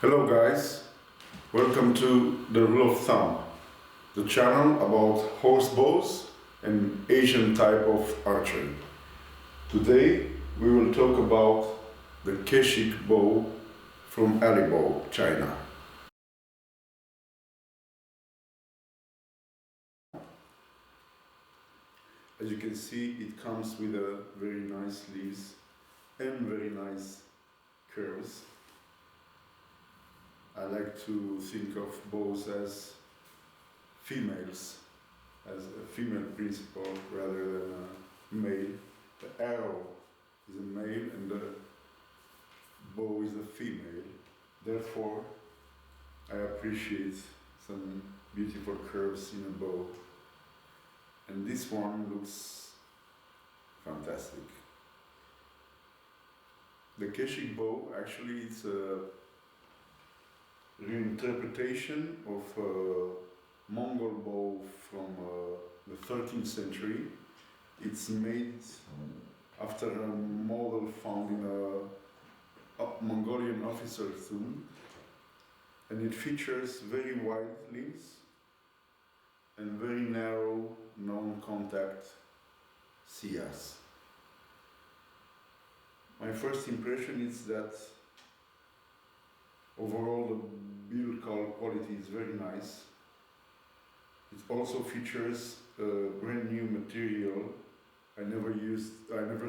Hello guys, welcome to The Rule of Thumb, the channel about horse bows and Asian type of archery. Today we will talk about the Kheshig bow from Alibow, China. As you can see, it comes with a very nice leaves and very nice curves. I like to think of bows as females, as a female principle rather than a male. The arrow is a male and the bow is a female. Therefore, I appreciate some beautiful curves in a bow. And this one looks fantastic. The Kheshig bow actually it's a reinterpretation of a Mongol bow from the 13th century. It's made after a model found in a Mongolian officer's tomb, and it features very wide limbs and very narrow non-contact siyas. My first impression is that overall the build quality is very nice. It also features a brand new material. I never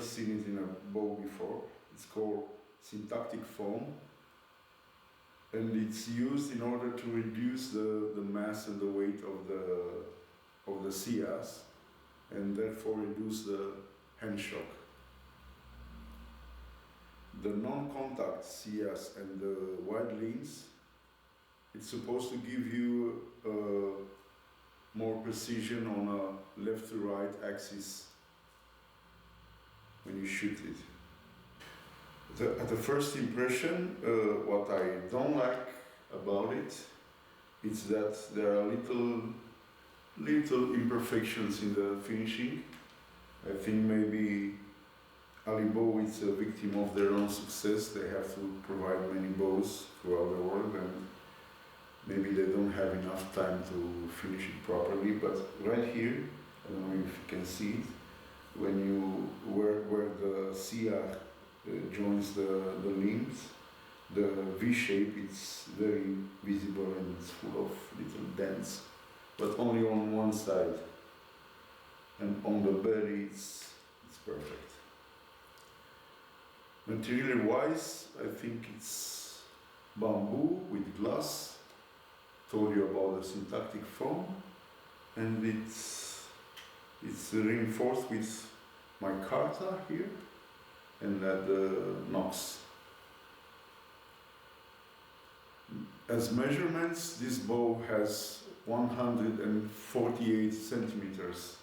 seen it in a bow before. It's called syntactic foam, and it's used in order to reduce the mass and the weight of the siyas, and therefore reduce the hand shock. The non-contact siyas and the wide limbs, it's supposed to give you more precision on a left to right axis when you shoot it. At the first impression, what I don't like about it is that there are little imperfections in the finishing. I think maybe Alibow is a victim of their own success. They have to provide many bows throughout the world, and maybe they don't have enough time to finish it properly. But right here, I don't know if you can see it, when you where the siyah joins the limbs, the V shape is very visible and it's full of little dents, but only on one side, and on the belly it's perfect. Material wise, I think it's bamboo with glass. Told you about the syntactic foam, and it's reinforced with micarta here and at the nocks. As measurements, this bow has 148 centimeters.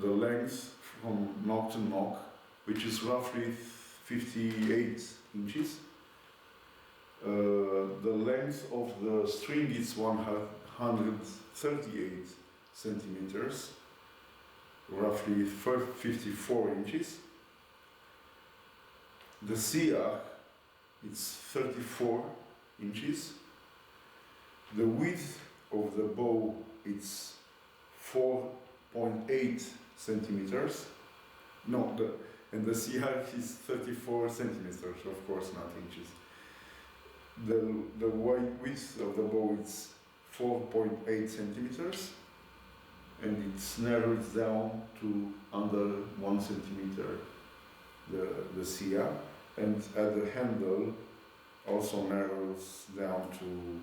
The length from nock to nock, which is roughly 58 inches. The length of the string is 138 centimeters, roughly 54 inches. The siyah is 34 inches. The width of the bow is 4.8 centimeters. And the siyah is 34 centimeters, of course, not inches. The width of the bow is 4.8 centimeters, and it's narrowed down to under 1 centimeter, the siyah, and at the handle also narrows down to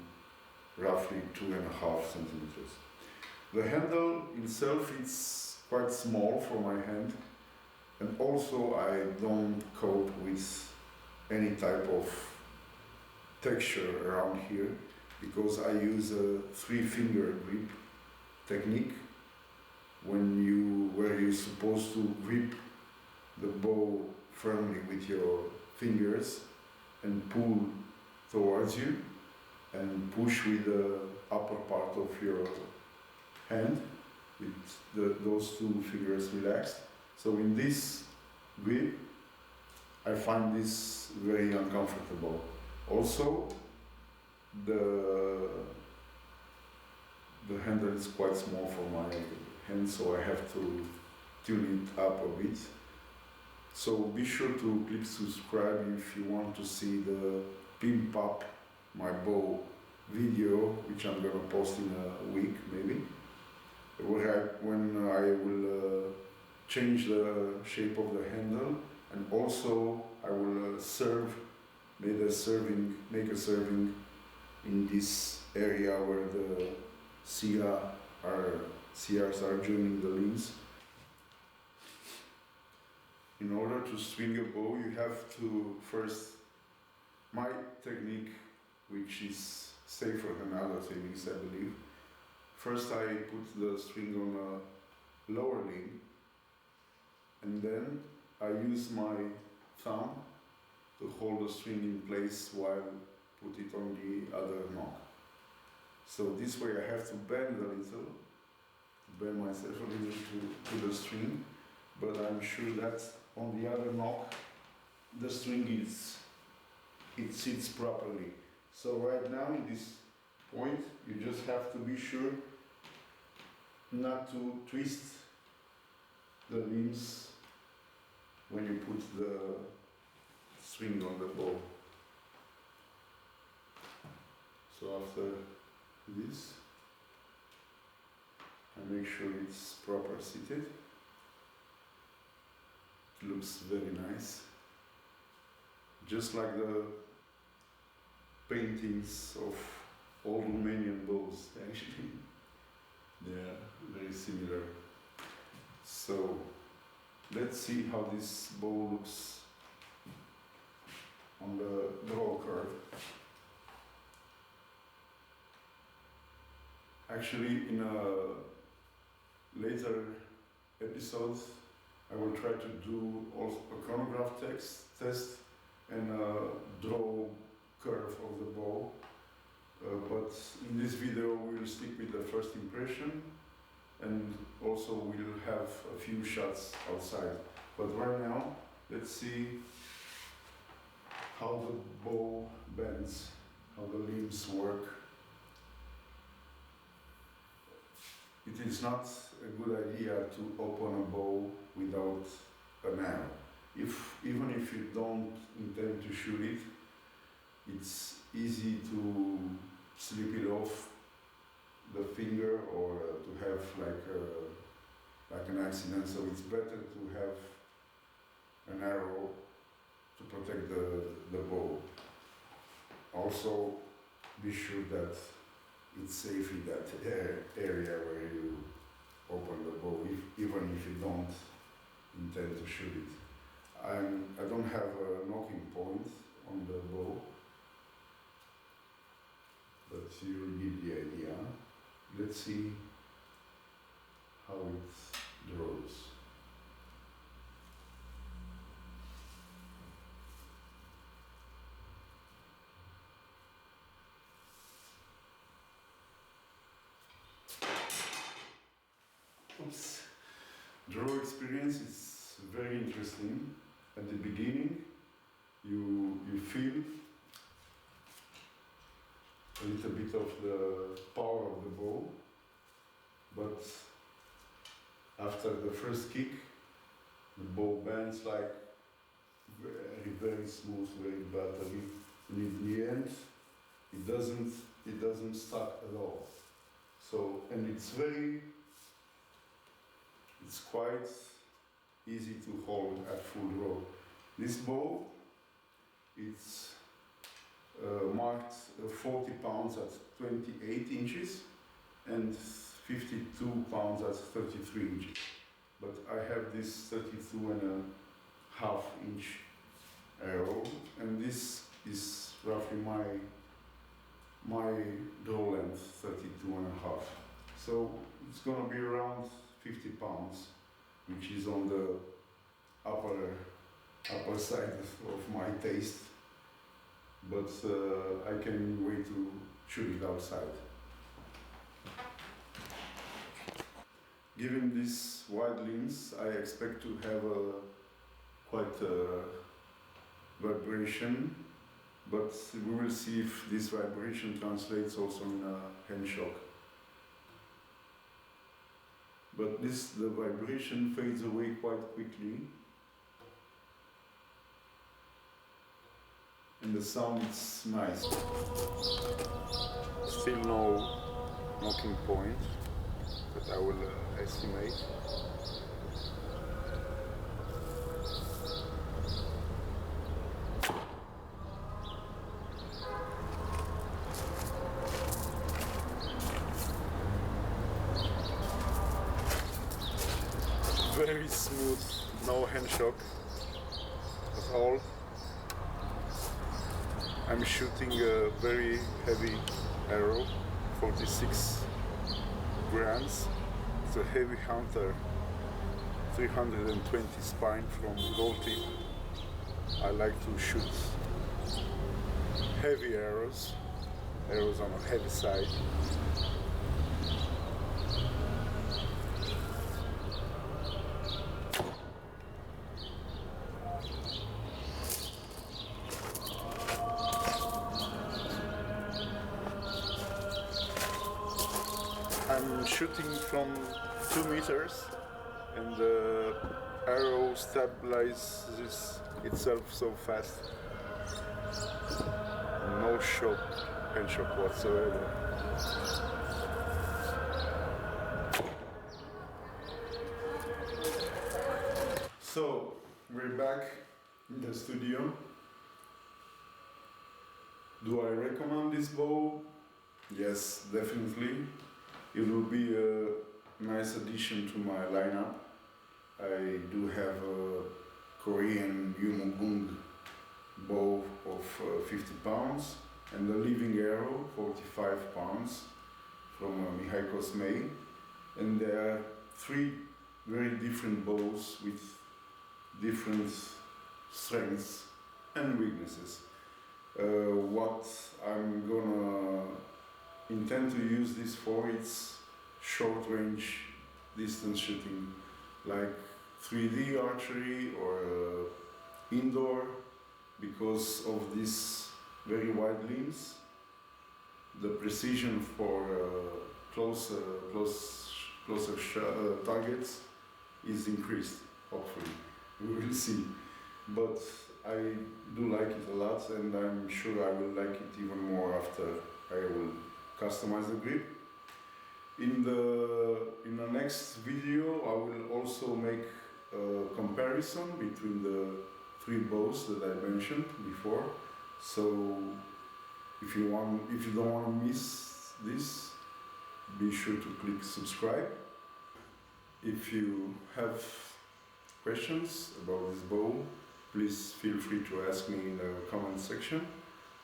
roughly 2.5 centimeters. The handle itself is quite small for my hand, and also I don't cope with any type of texture around here because I use a 3-finger grip technique where you're supposed to grip the bow firmly with your fingers and pull towards you and push with the upper part of your hand with those 2 fingers relaxed. So in this grip, I find this very uncomfortable. Also, the the handle is quite small for my hand, so I have to tune it up a bit. So be sure to click subscribe if you want to see the Pimp up my bow video, which I'm gonna post in a week maybe, when I will change the shape of the handle, and also I will make a serving in this area where the CRs are joining the limbs. In order to string a bow, you have to first, my technique, which is safer than other techniques, I believe. First I put the string on a lower limb, and then I use my thumb to hold the string in place while put it on the other knock. So this way I have to bend myself a little to the string, but I'm sure that on the other knock the string it sits properly. So right now in this point you just have to be sure not to twist the limbs when you put the string on the bow. So after this, I make sure it's proper seated. It looks very nice, just like the paintings of old Romanian bows. Actually, they are very similar. So let's see how this bow looks on the draw curve. Actually, in a later episode, I will try to do also a chronograph test and a draw curve of the bow. But in this video, we'll stick with the first impression, and also we'll have a few shots outside. But right now, let's see how the bow bends, how the limbs work. It is not a good idea to open a bow without an arrow. Even if you don't intend to shoot it, it's easy to slip it off the finger or to have like an accident. So it's better to have an arrow to protect the bow. Also, be sure that it's safe in that area where you open the bow, even if you don't intend to shoot it. I don't have a knocking point on the bow, but you get the idea. Let's see how it draws. Oops. Draw experience is very interesting. At the beginning, you feel a little bit of the power of the bow, but after the first kick, the bow bends like very smooth, very buttery, and in the end, it doesn't stuck at all. So, and it's quite easy to hold at full draw. This bow, it's marked 40 pounds at 28 inches and 52 pounds at 33 inches. But I have this 32.5 inch arrow, and this is roughly my draw length, 32.5. So it's gonna be around 50 pounds, which is on the upper side of my taste, but I can wait to shoot it outside. Given these wide limbs, I expect to have quite a vibration, but we will see if this vibration translates also in a hand shock. But the vibration fades away quite quickly, and the sound is nice. Still no knocking point that I will estimate. Very smooth, no hand shock at all. I'm shooting a very heavy arrow, 46 grams. It's a heavy hunter, 320 spine from gold tip. I like to shoot heavy arrows on a heavy side. I'm shooting from 2 meters and the arrow stabilizes itself so fast. No hand shock whatsoever. So we're back in the studio. Do I recommend this bow? Yes, definitely. It will be a nice addition to my lineup. I do have a Korean YMG bow of 50 pounds and the Living Arrow 45 pounds from Mihaikos May. And there are 3 very different bows with different strengths and weaknesses. What I'm gonna intend to use this for, it's short range distance shooting, like 3D archery or indoor, because of these very wide limbs. The precision for closer targets is increased, hopefully. We will see. But I do like it a lot, and I'm sure I will like it even more after I will customize the grip. In the next video, I will also make a comparison between the 3 bows that I mentioned before. So if you don't want to miss this, be sure to click subscribe. If you have questions about this bow, please feel free to ask me in the comment section.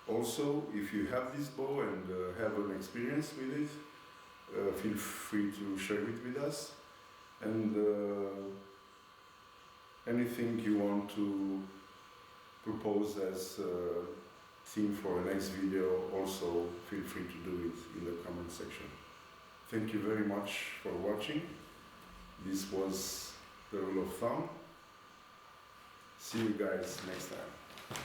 Also, if you have this bow and have an experience with it, feel free to share it with us. And anything you want to propose as a theme for a next video, also feel free to do it in the comment section. Thank you very much for watching. This was the rule of thumb. See you guys next time.